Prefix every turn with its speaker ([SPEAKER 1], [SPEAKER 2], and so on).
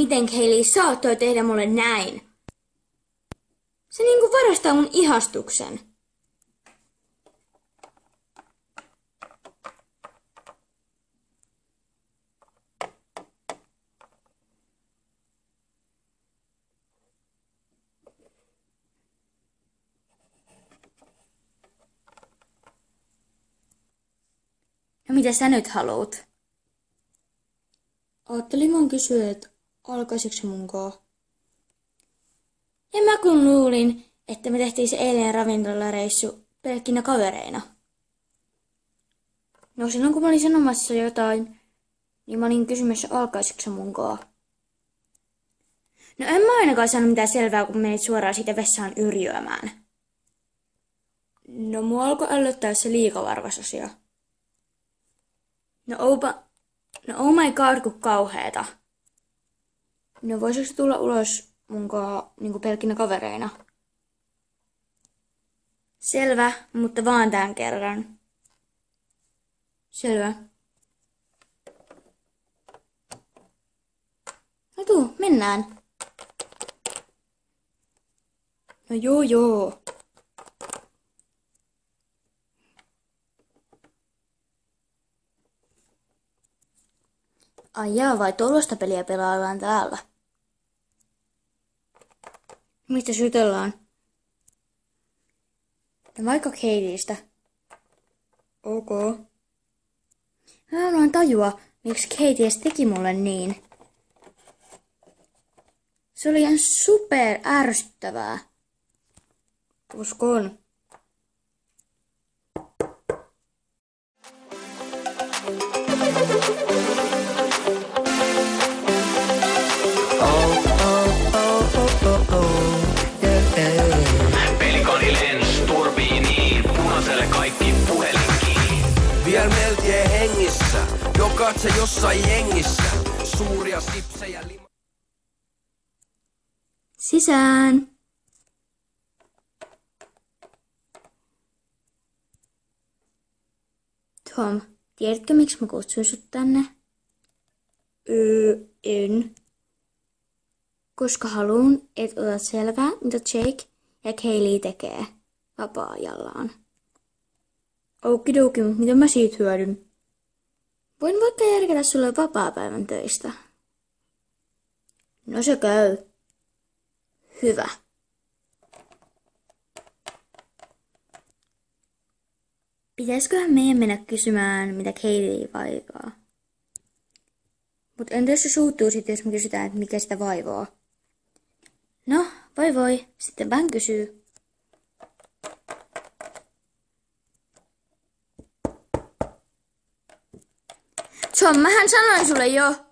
[SPEAKER 1] Miten Hailey saattoi tehdä mulle näin? Se niinku varastaa mun ihastuksen. No mitä sä nyt haluut? Ajattelin vaan kysyä, että alkaisitko munkaan? Ja mä kun luulin, että me tehtiin se eilen ravintolareissu pelkkinä kavereina. No silloin kun mä olin sanomassa jotain, niin mä olin kysymässä alkaisitko munkaan? No en mä ainakaan saanut mitään selvää, kun menit suoraan siitä vessaan yrjöämään. No mua alkoi ällöttää se liikavarvasasia. No oh my god, kun kauheeta. No voisiko tulla ulos munkaan niinku pelkkinä kavereina? Selvä, mutta vaan tämän kerran. Selvä. No tuu, mennään. No joo. Ai jaa, vai tuollaista peliä pelaillaan täällä? Mistä jutellaan? No vaikka Katiestä. Ok. Mä haluan tajua, miksi Katie teki mulle niin. Se oli ihan super ärsyttävää. Uskon.
[SPEAKER 2] Pelikoni lens turbiiniin, punaiselle kaikki puhelinkiin.
[SPEAKER 3] Vielä melkein hengissä, jokaatse jossain jengissä. Suuria sipsejä
[SPEAKER 1] Sisään. Tom, tiedätkö miksi mä kutsuin sut tänne? En. Koska haluan, että otat selvää, mitä Jake ja Hailey tekee vapaa-ajallaan. Okidoki, mutta mitä mä siitä hyödyn? Voin vaikka järkätä sulle vapaapäivän töistä. No se käy. Hyvä. Pitäisiköhän meidän mennä kysymään, mitä Hailey vaivaa? Mut entä jos se suuttuu sitten, jos me kysytään, että mikä sitä vaivaa? No, voi, sitten vähän kysyy. John, mähän sanoin sulle jo.